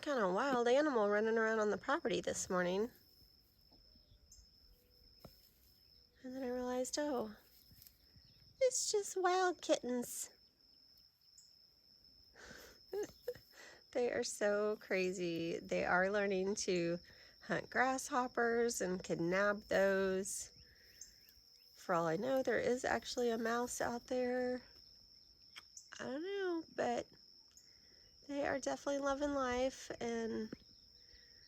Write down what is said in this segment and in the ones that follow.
some kind of wild animal running around on the property this morning. And then I realized, oh, it's just wild kittens. They are so crazy. They are learning to hunt grasshoppers and kidnap those. For all I know, there is actually a mouse out there. I don't know, but they are definitely loving life, and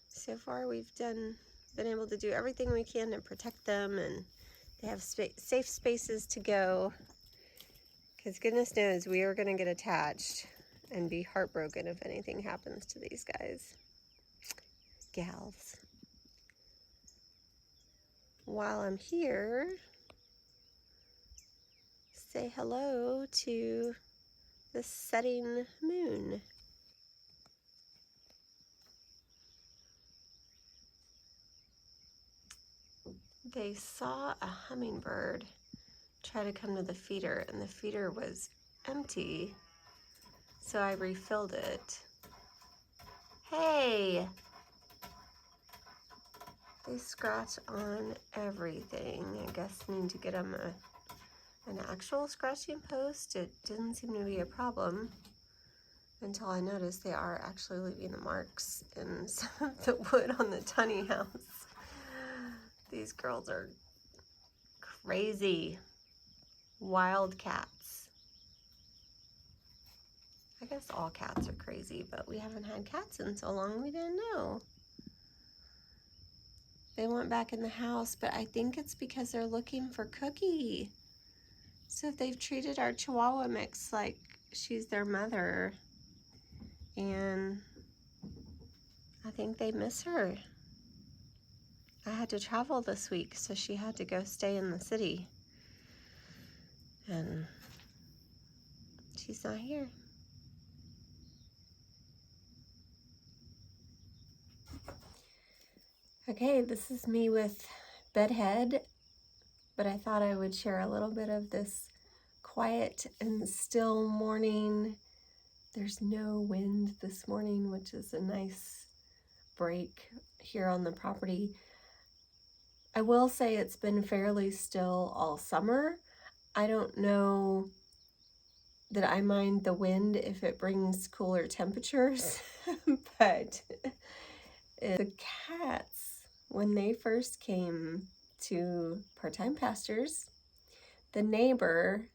so far we've been able to do everything we can to protect them, and they have safe spaces to go, because goodness knows we are going to get attached and be heartbroken if anything happens to these guys. Gals. While I'm here, say hello to the setting moon. They saw a hummingbird try to come to the feeder, and the feeder was empty, so I refilled it. Hey! They scratch on everything. I guess I need to get them an actual scratching post. It didn't seem to be a problem until I noticed they are actually leaving the marks in some of the wood on the tiny house. These girls are crazy. Wild cats. I guess all cats are crazy, but we haven't had cats in so long we didn't know. They went back in the house, but I think it's because they're looking for Cookie. So if they've treated our Chihuahua mix like she's their mother, and I think they miss her. I had to travel this week, so she had to go stay in the city. And she's not here. Okay, this is me with bedhead, but I thought I would share a little bit of this quiet and still morning. There's no wind this morning, which is a nice break here on the property. I will say it's been fairly still all summer. I don't know that I mind the wind if it brings cooler temperatures, but the cats, when they first came to Time Pastures, the neighbor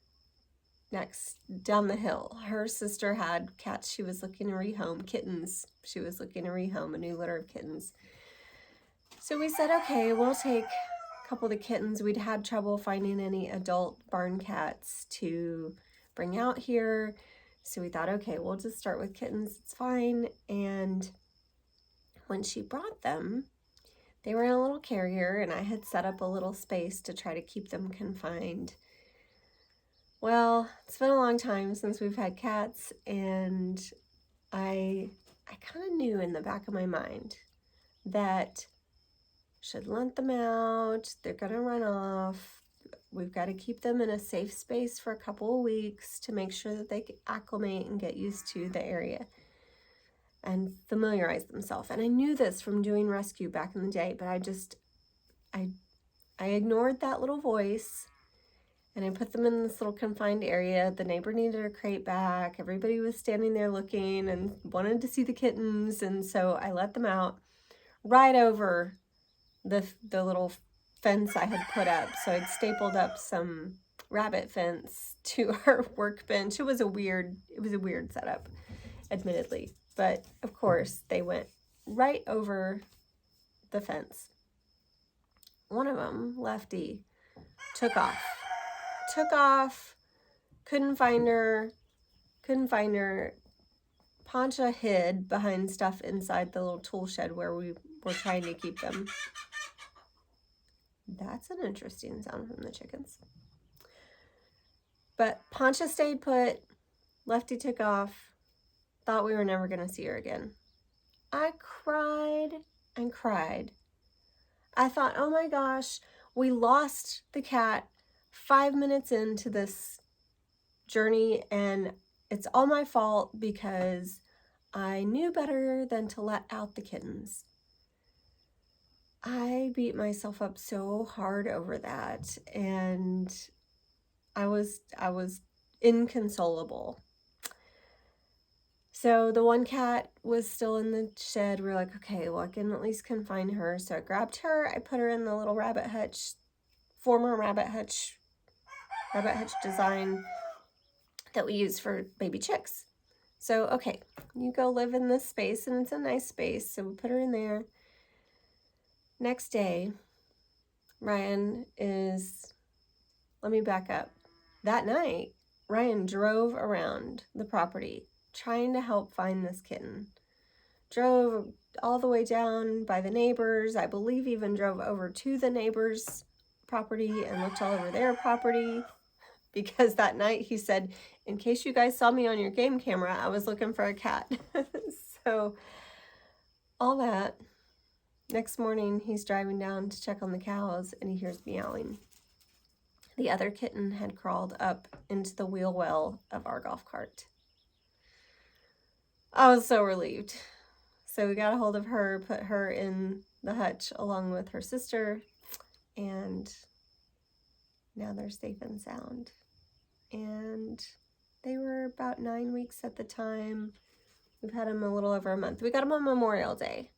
next down the hill, her sister had cats she was looking to rehome, kittens. She was looking to rehome a new litter of kittens. So we said, okay, we'll take a couple of the kittens. We'd had trouble finding any adult barn cats to bring out here. So we thought, okay, we'll just start with kittens. It's fine. And when she brought them, they were in a little carrier, and I had set up a little space to try to keep them confined. Well, it's been a long time since we've had cats, and I kind of knew in the back of my mind that should let them out. They're gonna run off. We've got to keep them in a safe space for a couple of weeks to make sure that they can acclimate and get used to the area and familiarize themselves. And I knew this from doing rescue back in the day, but I ignored that little voice, and I put them in this little confined area. The neighbor needed her crate back. Everybody was standing there looking and wanted to see the kittens, and so I let them out right over the little fence I had put up. So I'd stapled up some rabbit fence to our workbench. It was a weird setup, admittedly, but of course they went right over the fence. One of them, Lefty, took off, couldn't find her. Pancha hid behind stuff inside the little tool shed where we were trying to keep them. That's an interesting sound from the chickens. But Pancha stayed put, Lefty took off, thought we were never going to see her again. I cried and cried. I thought, oh my gosh, we lost the cat 5 minutes into this journey, and it's all my fault because I knew better than to let out the kittens. I beat myself up so hard over that, and I was inconsolable. So the one cat was still in the shed. We're like, okay, well, I can at least confine her. So I grabbed her, I put her in the little rabbit hutch, former rabbit hutch design that we use for baby chicks. So, okay, you go live in this space, and it's a nice space, so we put her in there. Next day, let me back up. That night, Ryan drove around the property trying to help find this kitten. Drove all the way down by the neighbors. I believe even drove over to the neighbors' property and looked all over their property, because that night he said, in case you guys saw me on your game camera, I was looking for a cat. So all that. Next morning, he's driving down to check on the cows, and he hears meowing. The other kitten had crawled up into the wheel well of our golf cart. I was so relieved. So we got a hold of her, put her in the hutch along with her sister, and now they're safe and sound. And they were about 9 weeks at the time. We've had them a little over a month. We got them on Memorial Day.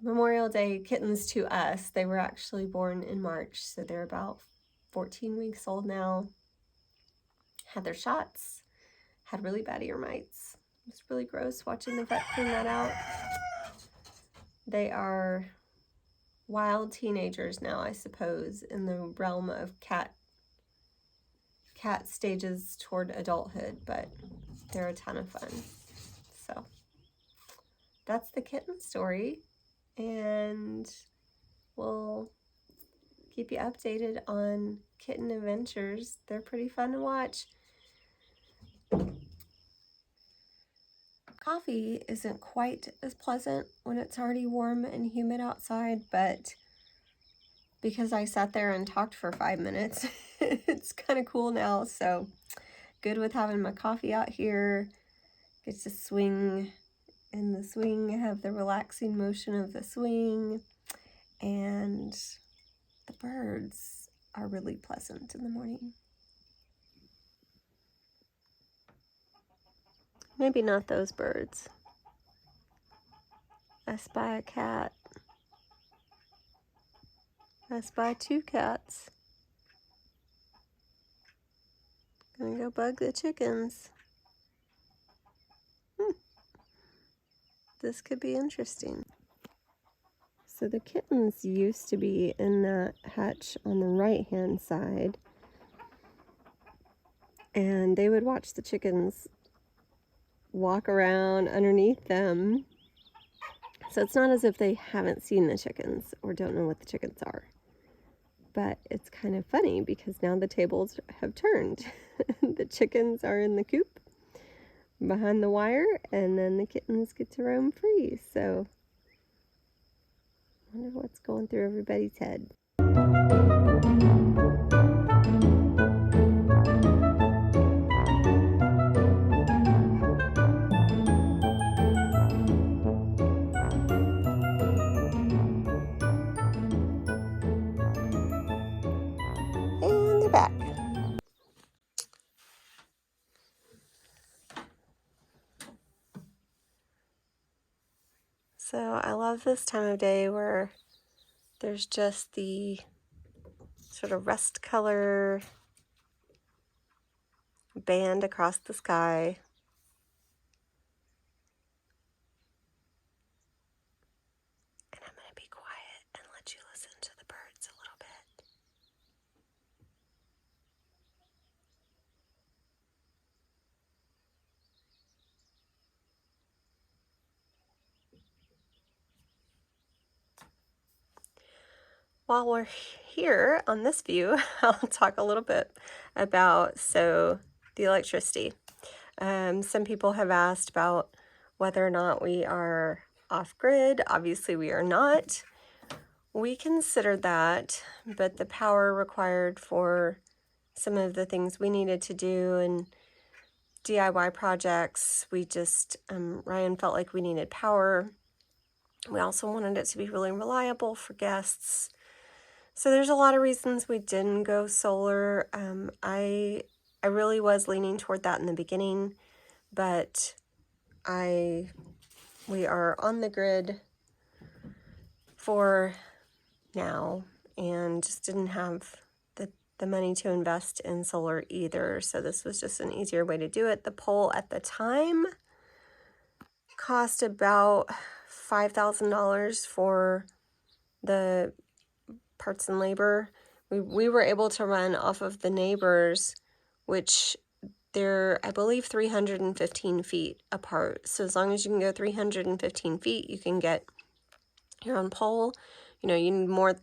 Memorial Day kittens to us, they were actually born in March, so they're about 14 weeks old now. Had their shots, had really bad ear mites. It was really gross watching the vet clean that out. They are wild teenagers now, I suppose, in the realm of cat stages toward adulthood, but they're a ton of fun. So that's the kitten story, and we'll keep you updated on kitten adventures. They're pretty fun to watch. Coffee isn't quite as pleasant when it's already warm and humid outside, but because I sat there and talked for 5 minutes, it's kind of cool now. So good with having my coffee out here. Get to swing in the swing, have the relaxing motion of the swing, and the birds are really pleasant in the morning. Maybe not those birds. I spy a cat. I spy 2 cats. Gonna go bug the chickens. This could be interesting. So the kittens used to be in that hutch on the right-hand side, and they would watch the chickens walk around underneath them. So it's not as if they haven't seen the chickens or don't know what the chickens are. But it's kind of funny because now the tables have turned. The chickens are in the coop behind the wire, and then the kittens get to roam free. So I wonder what's going through everybody's head. And they're back. So I love this time of day where there's just the sort of rust color band across the sky. And I'm going to be quiet and let you listen to the birds a little bit. While we're here on this view, I'll talk a little bit about the electricity. Some people have asked about whether or not we are off-grid. Obviously we are not. We considered that, but the power required for some of the things we needed to do and DIY projects. We just, Ryan felt like we needed power. We also wanted it to be really reliable for guests. So there's a lot of reasons we didn't go solar. I really was leaning toward that in the beginning, but we are on the grid for now and just didn't have the money to invest in solar either. So this was just an easier way to do it. The pole at the time cost about $5,000 for the parts and labor. We were able to run off of the neighbors, which they're, I believe, 315 feet apart. So as long as you can go 315 feet, you can get your own pole. You know, you need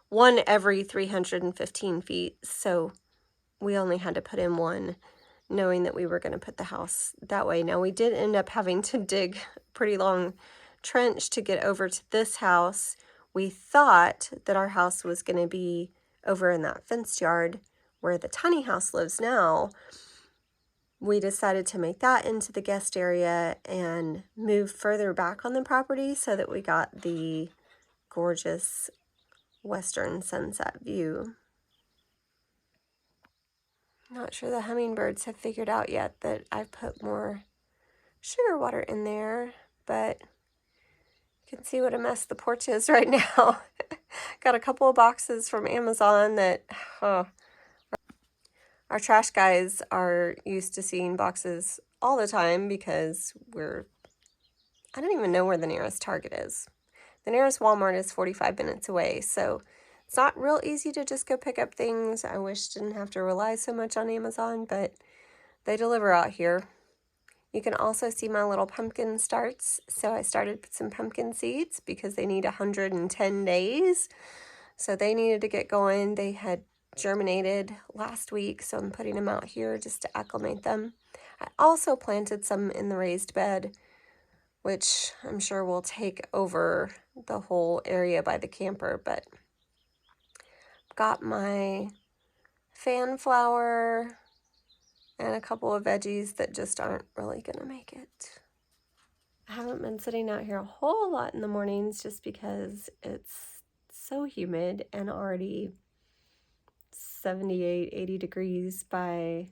one every 315 feet. So we only had to put in one, knowing that we were going to put the house that way. Now, we did end up having to dig a pretty long trench to get over to this house. We thought that our house was going to be over in that fenced yard where the tiny house lives now. We decided to make that into the guest area and move further back on the property so that we got the gorgeous western sunset view. Not sure the hummingbirds have figured out yet that I've put more sugar water in there, but you can see what a mess the porch is right now. Got a couple of boxes from Amazon that our trash guys are used to seeing boxes all the time because I don't even know where the nearest Target is. The nearest Walmart is 45 minutes away, so it's not real easy to just go pick up things. I wish I didn't have to rely so much on Amazon, but they deliver out here. You can also see my little pumpkin starts. So I started some pumpkin seeds because they need 110 days. So they needed to get going. They had germinated last week, so I'm putting them out here just to acclimate them. I also planted some in the raised bed, which I'm sure will take over the whole area by the camper, but got my fan flower and a couple of veggies that just aren't really gonna make it. I haven't been sitting out here a whole lot in the mornings just because it's so humid and already 78, 80 degrees by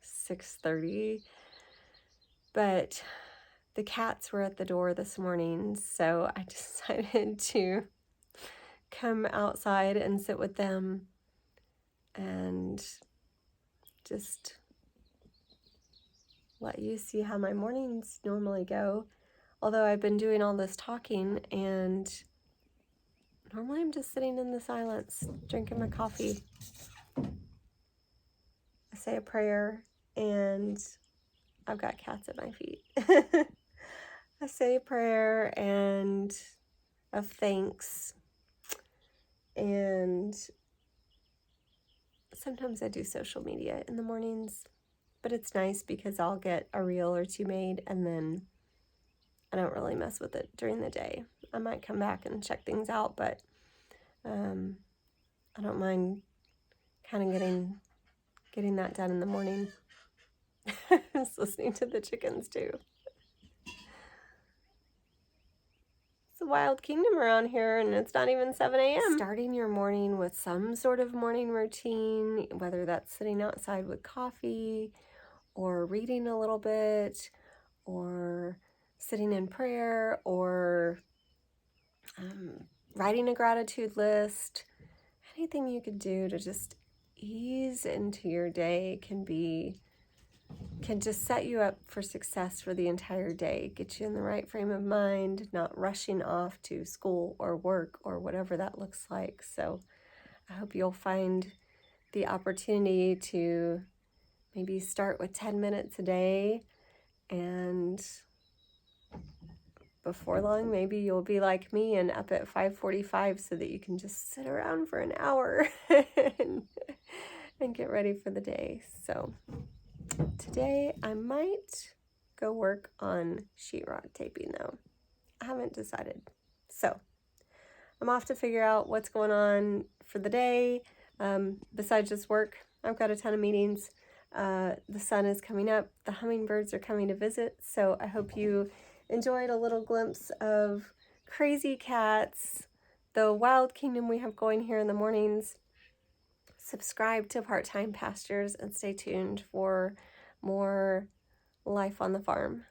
6:30. But the cats were at the door this morning, so I decided to come outside and sit with them and just let you see how my mornings normally go. Although I've been doing all this talking, and normally I'm just sitting in the silence, drinking my coffee. I say a prayer, and I've got cats at my feet. I say a prayer and of thanks, and sometimes I do social media in the mornings, but it's nice because I'll get a reel or two made, and then I don't really mess with it during the day. I might come back and check things out, but I don't mind kind of getting that done in the morning. Just listening to the chickens too. It's a wild kingdom around here, and it's not even 7 a.m. Starting your morning with some sort of morning routine, whether that's sitting outside with coffee or reading a little bit or sitting in prayer or writing a gratitude list. Anything you could do to just ease into your day can just set you up for success for the entire day, get you in the right frame of mind, not rushing off to school or work or whatever that looks like. So I hope you'll find the opportunity to maybe start with 10 minutes a day, and before long, maybe you'll be like me and up at 5:45 so that you can just sit around for an hour and get ready for the day. So today I might go work on sheetrock taping though. I haven't decided. So I'm off to figure out what's going on for the day. Besides just work, I've got a ton of meetings. The sun is coming up, the hummingbirds are coming to visit, so I hope you enjoyed a little glimpse of crazy cats, the wild kingdom we have going here in the mornings. Subscribe to Time Pastures and stay tuned for more life on the farm.